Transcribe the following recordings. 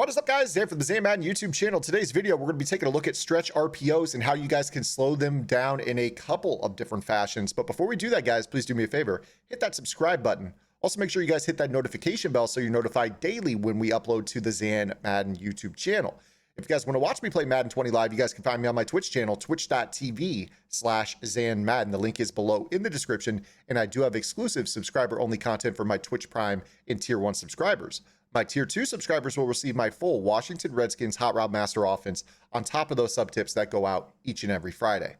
What is up, guys? Zan from the Madden YouTube channel. Today's video, we're going to be taking a look at stretch RPOs and how you guys can slow them down in a couple of different fashions. But before we do that, guys, please do me a favor. Hit that subscribe button. Also, make sure you guys hit that notification bell so you're notified daily when we upload to the Zan Madden YouTube channel. If you guys want to watch me play Madden 20 live, you guys can find me on my Twitch channel, twitch.tv/Zan Madden. The link is below in the description, and I do have exclusive subscriber-only content for my Twitch Prime and Tier 1 subscribers. My Tier 2 subscribers will receive my full Washington Redskins Hot Route Master offense on top of those sub-tips that go out each and every Friday.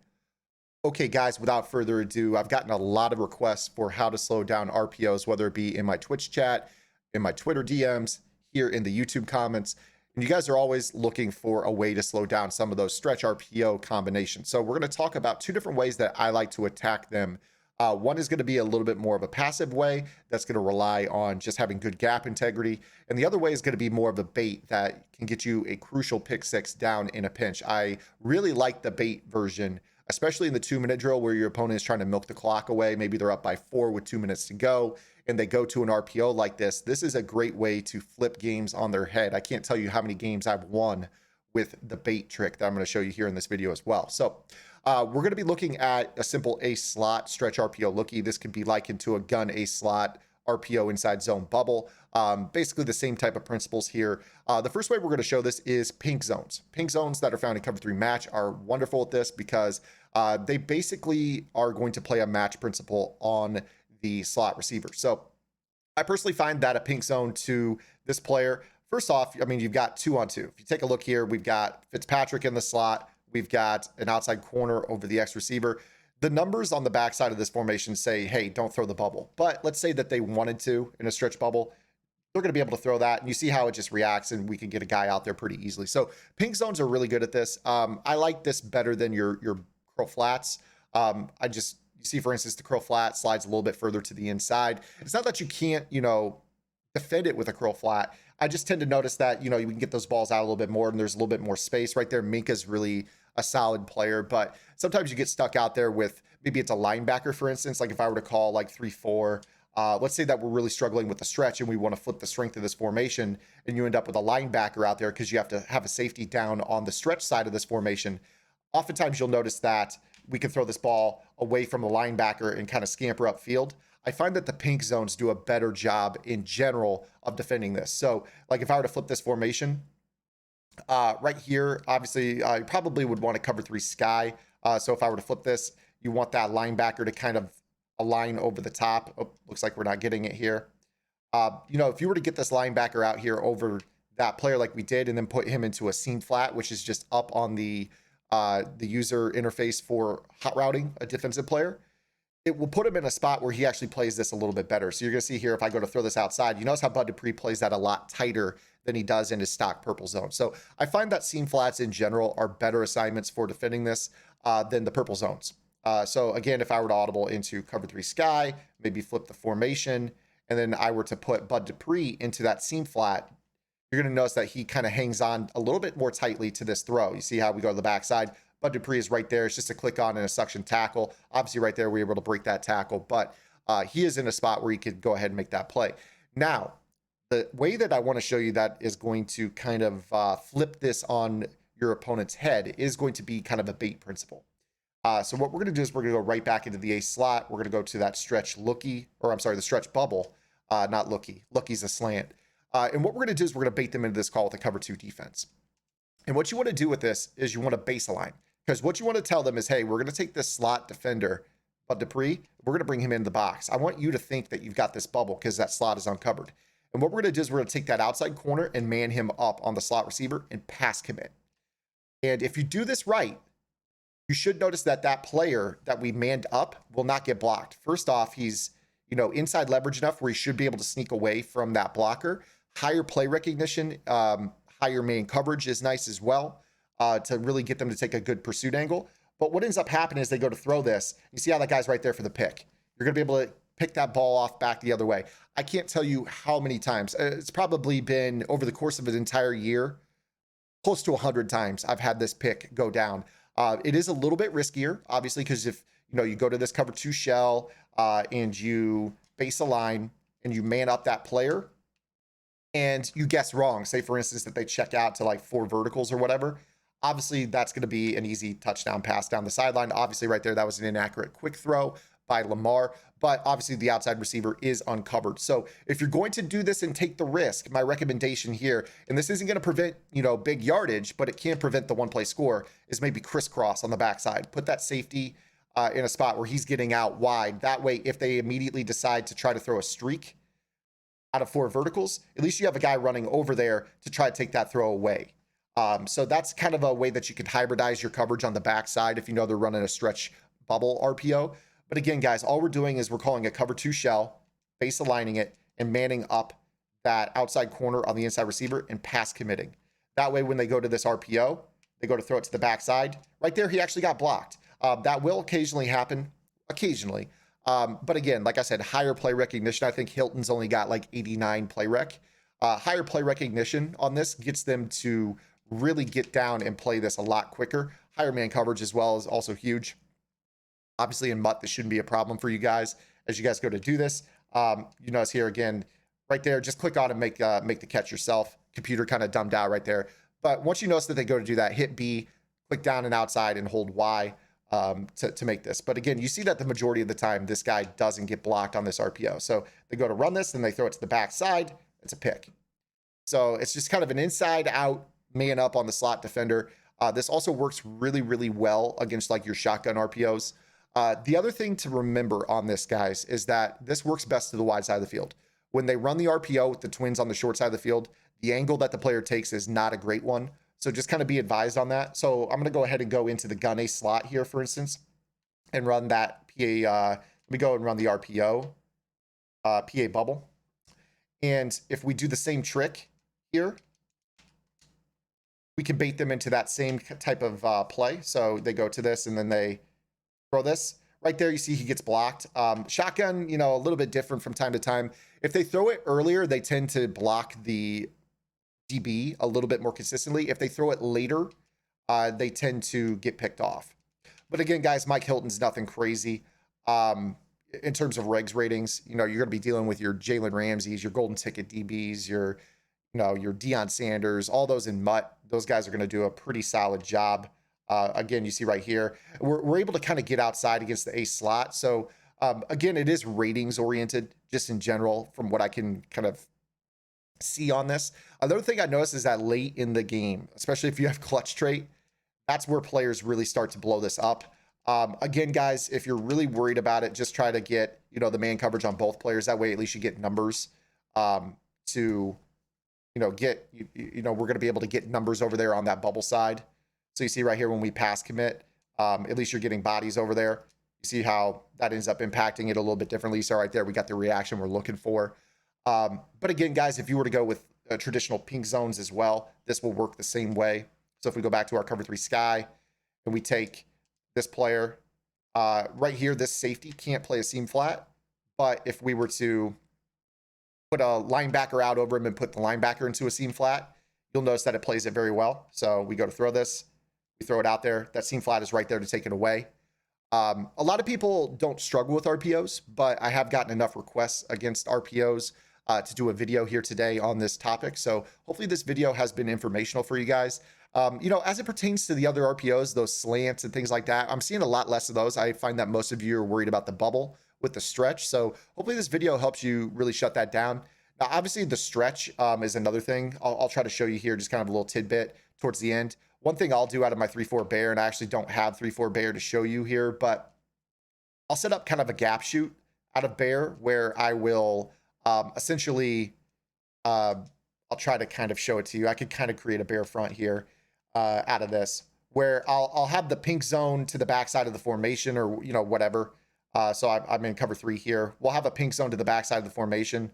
Okay, guys, without further ado, I've gotten a lot of requests for how to slow down RPOs, whether it be in my Twitch chat, in my Twitter DMs, here in the YouTube comments. And you guys are always looking for a way to slow down some of those stretch RPO combinations. So we're going to talk about two different ways that I like to attack them. One is going to be a little bit more of a passive way that's going to rely on just having good gap integrity. And the other way is going to be more of a bait that can get you a crucial pick six down in a pinch. I really like the bait version, especially in the 2-minute drill where your opponent is trying to milk the clock away. Maybe they're up by 4 with 2 minutes to go and they go to an RPO like this. This is a great way to flip games on their head. I can't tell you how many games I've won with the bait trick that I'm going to show you here in this video as well. So we're going to be looking at a simple ace slot stretch RPO lookie. This could be likened to a gun ace slot RPO inside zone bubble. Basically the same type of principles here. The first way we're going to show this is pink zones. Pink zones that are found in cover 3 match are wonderful at this because they basically are going to play a match principle on the slot receiver. So I personally find that a pink zone to this player, first off, I mean, you've got 2-on-2. If you take a look here, we've got Fitzpatrick in the slot. We've got an outside corner over the X receiver. The numbers on the backside of this formation say, hey, don't throw the bubble. But let's say that they wanted to in a stretch bubble. They're going to be able to throw that. And you see how it just reacts, and we can get a guy out there pretty easily. So pink zones are really good at this. I like this better than your curl flats. You see, for instance, the curl flat slides a little bit further to the inside. It's not that you can't, defend it with a curl flat. I just tend to notice that, you can get those balls out a little bit more and there's a little bit more space right there. Minka's really a solid player, but sometimes you get stuck out there with, maybe it's a linebacker, for instance, like if I were to call like 3-4, let's say that we're really struggling with the stretch and we want to flip the strength of this formation, and you end up with a linebacker out there because you have to have a safety down on the stretch side of this formation. Oftentimes you'll notice that we can throw this ball away from the linebacker and kind of scamper upfield. I find that the pink zones do a better job in general of defending this. So like if I were to flip this formation right here, obviously I probably would want to cover 3 sky. So if I were to flip this, you want that linebacker to kind of align over the top. Oh, looks like we're not getting it here. If you were to get this linebacker out here over that player like we did, and then put him into a seam flat, which is just up on the user interface for hot routing a defensive player, it will put him in a spot where he actually plays this a little bit better. So you're going to see here, if I go to throw this outside, you notice how Bud Dupree plays that a lot tighter than he does in his stock purple zone. So I find that seam flats in general are better assignments for defending this than the purple zones. So again, if I were to audible into cover 3 sky, maybe flip the formation, and then I were to put Bud Dupree into that seam flat, you're going to notice that he kind of hangs on a little bit more tightly to this throw. You see how we go to the backside? Bud Dupree is right there. It's just a click on and a suction tackle. Obviously right there, we were able to break that tackle, but he is in a spot where he could go ahead and make that play. Now, the way that I want to show you that is going to kind of flip this on your opponent's head is going to be kind of a bait principle. So what we're going to do is we're going to go right back into the ace slot. We're going to go to that stretch lookie, or I'm sorry, the stretch bubble, not lookie. Lookie's a slant. And what we're going to do is we're going to bait them into this call with a cover 2 defense. And what you want to do with this is you want to base align, because what you want to tell them is, hey, we're going to take this slot defender, Bud Dupree, we're going to bring him in the box. I want you to think that you've got this bubble because that slot is uncovered. And what we're going to do is we're going to take that outside corner and man him up on the slot receiver and pass commit. And if you do this right, you should notice that that player that we manned up will not get blocked. First off, he's, inside leverage enough where he should be able to sneak away from that blocker. Higher play recognition, higher man coverage is nice as well to really get them to take a good pursuit angle. But what ends up happening is they go to throw this. You see how that guy's right there for the pick. You're going to be able to pick that ball off back the other way. I can't tell you how many times. It's probably been over the course of an entire year, close to 100 times I've had this pick go down. It is a little bit riskier, obviously, because if you go to this cover 2 shell and you base align and you man up that player, and you guess wrong, say for instance that they check out to like 4 verticals or whatever, obviously that's going to be an easy touchdown pass down the sideline. Obviously right there, that was an inaccurate quick throw by Lamar, but obviously the outside receiver is uncovered. So if you're going to do this and take the risk, my recommendation here, and this isn't going to prevent, big yardage, but it can prevent the one play score, is maybe crisscross on the backside. Put that safety in a spot where he's getting out wide. That way, if they immediately decide to try to throw a streak out of 4 verticals, at least you have a guy running over there to try to take that throw away. So that's kind of a way that you could hybridize your coverage on the backside if you know they're running a stretch bubble RPO. But again, guys, all we're doing is we're calling a cover 2 shell, base aligning it, and manning up that outside corner on the inside receiver and pass committing. That way, when they go to this RPO, they go to throw it to the backside. Right there, he actually got blocked. That will occasionally happen, but again, like I said, higher play recognition. I think Hilton's only got like 89 play rec. Higher play recognition on this gets them to really get down and play this a lot quicker. Higher man coverage as well is also huge. Obviously in MUT, this shouldn't be a problem for you guys as you guys go to do this. You notice here again, right there, just click on and make the catch yourself. Computer kind of dumbed out right there. But once you notice that they go to do that, hit B, click down and outside and hold Y. To make this. But again, you see that the majority of the time, this guy doesn't get blocked on this RPO. So they go to run this and they throw it to the backside. It's a pick. So it's just kind of an inside out man up on the slot defender. This also works really, really well against like your shotgun RPOs. The other thing to remember on this, guys, is that this works best to the wide side of the field. When they run the RPO with the twins on the short side of the field, the angle that the player takes is not a great one. So just kind of be advised on that. So I'm going to go ahead and go into the gun A slot here, for instance, and run that PA. Let me go and run the RPO PA bubble. And if we do the same trick here, we can bait them into that same type of play. So they go to this and then they throw this. Right there, you see he gets blocked. Shotgun, a little bit different from time to time. If they throw it earlier, they tend to block the DB a little bit more consistently. If they throw it later, they tend to get picked off. But again, guys, Mike Hilton's nothing crazy. In terms of regs ratings, you're going to be dealing with your Jalen Ramseys, your golden ticket DBs, your Deion Sanders, all those in MUT. Those guys are going to do a pretty solid job. Again, you see right here, we're able to kind of get outside against the A slot. So again, it is ratings oriented just in general from what I can kind of see on this. Another thing I noticed is that late in the game, especially if you have clutch trait, that's where players really start to blow this up. Again, guys, if you're really worried about it, just try to get, the man coverage on both players. That way, at least you get numbers to, get, we're going to be able to get numbers over there on that bubble side. So you see right here, when we pass commit, at least you're getting bodies over there. You see how that ends up impacting it a little bit differently. So right there, we got the reaction we're looking for. But again, guys, if you were to go with traditional pink zones as well, this will work the same way. So if we go back to our cover 3 sky and we take this player right here, this safety can't play a seam flat. But if we were to put a linebacker out over him and put the linebacker into a seam flat, you'll notice that it plays it very well. So we go to throw this, we throw it out there. That seam flat is right there to take it away. A lot of people don't struggle with RPOs, but I have gotten enough requests against RPOs to do a video here today on this topic. So hopefully this video has been informational for you guys. As it pertains to the other RPOs, those slants and things like that, I'm seeing a lot less of those. I find that most of you are worried about the bubble with the stretch. So hopefully this video helps you really shut that down. Now, obviously the stretch is another thing. I'll try to show you here just kind of a little tidbit towards the end. One thing I'll do out of my 3-4 bear, and I actually don't have 3-4 bear to show you here, but I'll set up kind of a gap shoot out of bear where I will essentially, I'll try to kind of show it to you. I could kind of create a bear front here out of this where I'll have the pink zone to the backside of the formation or, whatever. So I'm in cover 3 here. We'll have a pink zone to the backside of the formation.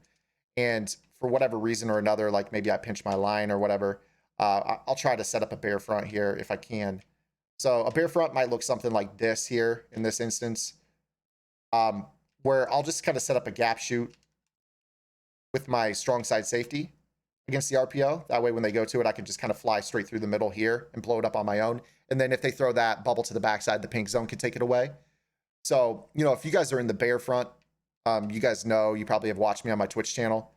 And for whatever reason or another, like maybe I pinch my line or whatever, I'll try to set up a bear front here if I can. So a bear front might look something like this here in this instance, where I'll just kind of set up a gap shoot with my strong side safety against the RPO. That way, when they go to it, I can just kind of fly straight through the middle here and blow it up on my own. And then if they throw that bubble to the backside, the pink zone can take it away. So, if you guys are in the bear front, you guys know, you probably have watched me on my Twitch channel.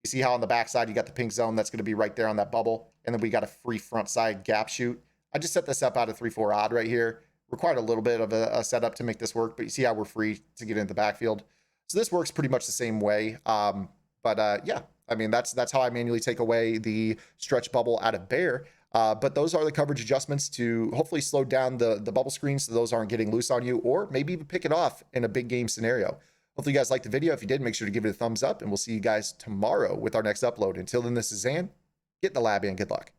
You see how on the backside you got the pink zone that's going to be right there on that bubble, and then we got a free front side gap shoot. I just set this up out of 3-4 odd right here. Required a little bit of a setup to make this work, but you see how we're free to get into the backfield. So this works pretty much the same way. Yeah, I mean, that's how I manually take away the stretch bubble out of bear. But those are the coverage adjustments to hopefully slow down the bubble screen so those aren't getting loose on you, or maybe even pick it off in a big game scenario. Hopefully you guys liked the video. If you did, make sure to give it a thumbs up, and we'll see you guys tomorrow with our next upload. Until then, this is Zan. Get in the lab and good luck.